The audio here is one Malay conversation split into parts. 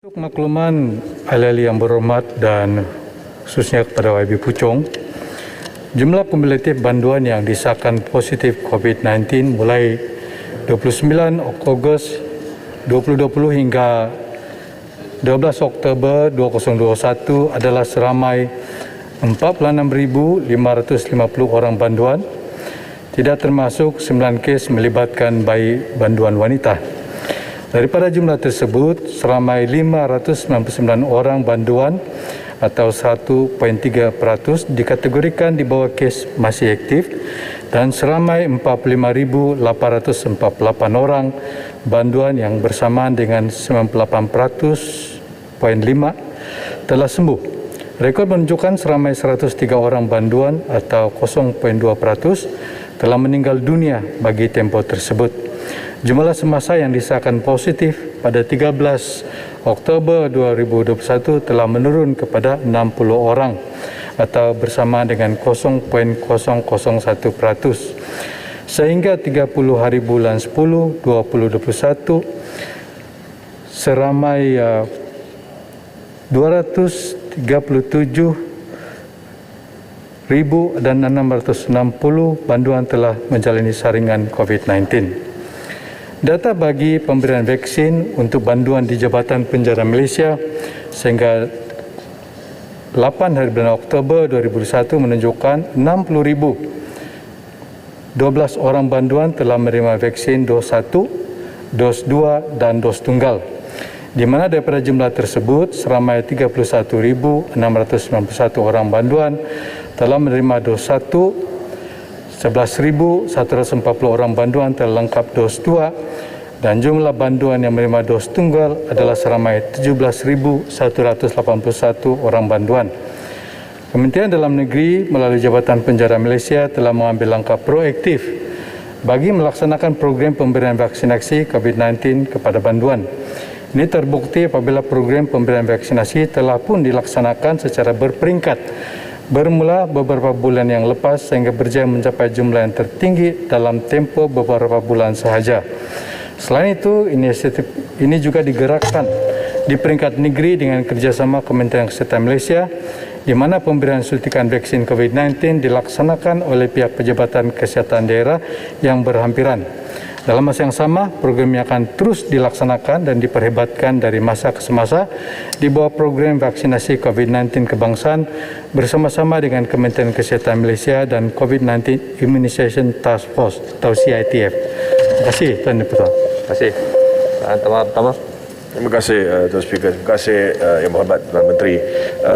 Untuk makluman ahli yang berhormat dan khususnya kepada YB Puchong, jumlah kumulatif bantuan yang disahkan positif COVID-19 mulai 29 Ogos 2020 hingga 12 Oktober 2021 adalah seramai 46,550 orang bantuan, tidak termasuk 9 kes melibatkan bayi bantuan wanita. Daripada jumlah tersebut, seramai 599 orang bantuan atau 1.3% dikategorikan di bawah kes masih aktif dan seramai 45,848 orang bantuan yang bersamaan dengan 98,5% telah sembuh. Rekod menunjukkan seramai 103 orang bantuan atau 0.2% telah meninggal dunia bagi tempoh tersebut. Jumlah semasa yang disahkan positif pada 13 Oktober 2021 telah menurun kepada 60 orang atau bersama dengan 0.001%. Sehingga 30 hari bulan 10 2021 seramai 237,660 bantuan telah menjalani saringan COVID-19. Data bagi pemberian vaksin untuk bantuan di Jabatan Penjara Malaysia sehingga 8 hari bulan Oktober 2021 menunjukkan 60,012 orang bantuan telah menerima vaksin dos 1, dos 2 dan dos tunggal. Di mana daripada jumlah tersebut seramai 31,691 orang bantuan telah menerima dos 1, 11,140 orang bantuan telah lengkap dos 2 dan jumlah bantuan yang menerima dos tunggal adalah seramai 17,181 orang bantuan. Kementerian Dalam Negeri melalui Jabatan Penjara Malaysia telah mengambil langkah proaktif bagi melaksanakan program pemberian vaksinasi COVID-19 kepada bantuan. Ini terbukti apabila program pemberian vaksinasi telah pun dilaksanakan secara berperingkat bermula beberapa bulan yang lepas sehingga berjaya mencapai jumlah yang tertinggi dalam tempoh beberapa bulan sahaja. Selain itu, inisiatif ini juga digerakkan di peringkat negeri dengan kerjasama Kementerian Kesihatan Malaysia di mana pemberian suntikan vaksin COVID-19 dilaksanakan oleh pihak Pejabatan Kesihatan Daerah yang berhampiran. Dalam masa yang sama, program ini akan terus dilaksanakan dan diperhebatkan dari masa ke semasa di bawah program vaksinasi COVID-19 kebangsaan bersama-sama dengan Kementerian Kesihatan Malaysia dan COVID-19 Immunization Task Force atau CITF. Terima kasih, Tuan Dipertuan. Terima kasih. Pertama. Terima kasih, Tuan Speaker. Terima kasih, Yang Berhormat Tuan Menteri.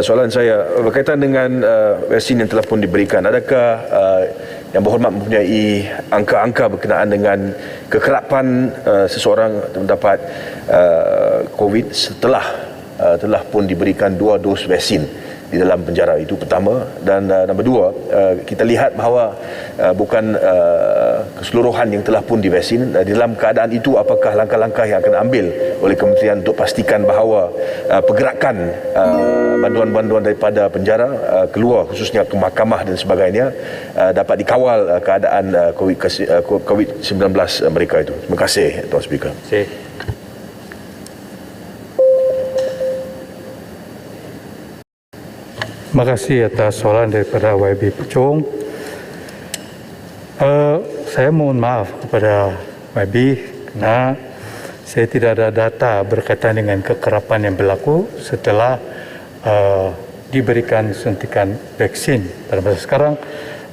Soalan saya berkaitan dengan vaksin yang telah pun diberikan. Adakah Yang Berhormat mempunyai angka-angka berkenaan dengan kekerapan seseorang mendapat COVID setelah telah pun diberikan 2 dos vaksin di dalam penjara? Itu pertama. Dan nombor 2, kita lihat bahawa bukan keseluruhan yang telah pun divaksin. Di dalam keadaan itu, apakah langkah-langkah yang akan ambil oleh kementerian untuk pastikan bahawa pergerakan bantuan-bantuan daripada penjara keluar khususnya ke mahkamah dan sebagainya dapat dikawal keadaan COVID-19 mereka itu? Terima kasih, Tuan Speaker. Terima kasih. Terima kasih atas soalan daripada YB Puchong. Saya mohon maaf kepada YB kerana saya tidak ada data berkaitan dengan kekerapan yang berlaku setelah diberikan suntikan vaksin. Pada masa sekarang,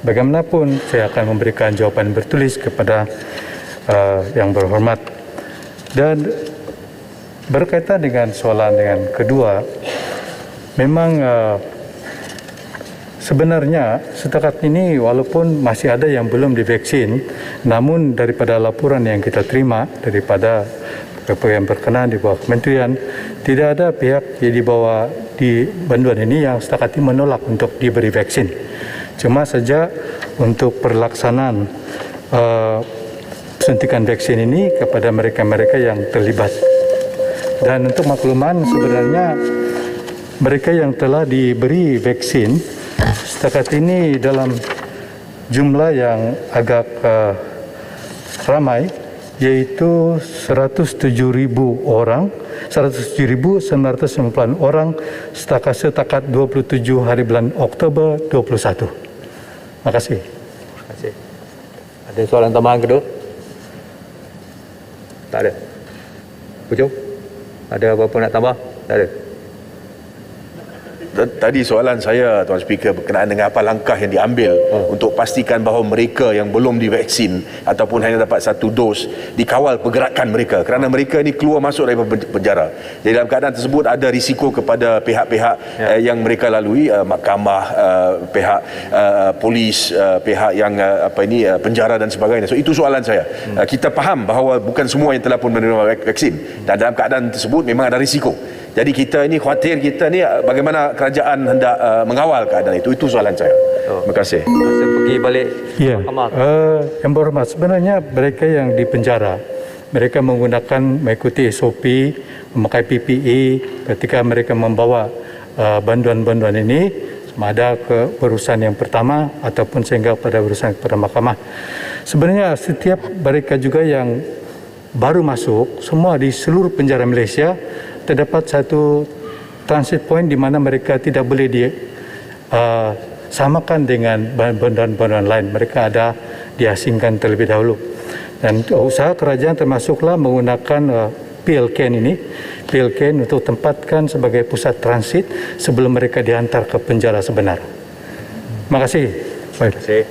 bagaimanapun saya akan memberikan jawapan bertulis kepada Yang Berhormat. Dan berkaitan dengan soalan yang kedua, memang sebenarnya setakat ini walaupun masih ada yang belum divaksin, namun daripada laporan yang kita terima daripada yang berkenaan di bawah kementerian, tidak ada pihak yang dibawa di bantuan ini yang setakat ini menolak untuk diberi vaksin. Cuma saja untuk pelaksanaan suntikan vaksin ini kepada mereka-mereka yang terlibat. Dan untuk makluman, sebenarnya mereka yang telah diberi vaksin setakat ini dalam jumlah yang agak ramai, yaitu 107,000 orang 107.990 orang setakat 27 hari bulan Oktober 21. Terima kasih. Terima kasih. Ada soalan tambahan kedua? Tak ada. Pucung? Ada apa-apa nak tambah? Tak ada. Tadi soalan saya, Tuan Speaker, berkenaan dengan apa langkah yang diambil untuk pastikan bahawa mereka yang belum divaksin ataupun hanya dapat satu dos, dikawal pergerakan mereka, kerana mereka ini keluar masuk dari penjara. Jadi dalam keadaan tersebut ada risiko kepada pihak-pihak yang mereka lalui, mahkamah, pihak polis, pihak yang penjara dan sebagainya. So itu soalan saya. Kita faham bahawa bukan semua yang telah pun menerima vaksin, dan dalam keadaan tersebut memang ada risiko. Jadi kita ni khawatir, kita ni bagaimana kerajaan hendak mengawal keadaan itu. Itu soalan saya. Terima kasih. Saya pergi balik Ya, mahkamah. yang berhormat, sebenarnya mereka yang di penjara, mereka mengikuti SOP, memakai PPE ketika mereka membawa banduan-banduan ini, sama ada ke urusan yang pertama ataupun sehingga pada urusan kepada mahkamah. Sebenarnya setiap mereka juga yang baru masuk, semua di seluruh penjara Malaysia, terdapat satu transit point di mana mereka tidak boleh samakan dengan banduan-banduan lain. Mereka ada diasingkan terlebih dahulu. Dan usaha kerajaan termasuklah menggunakan PLKN ini, PLKN untuk tempatkan sebagai pusat transit sebelum mereka dihantar ke penjara sebenar. Terima kasih. Terima kasih.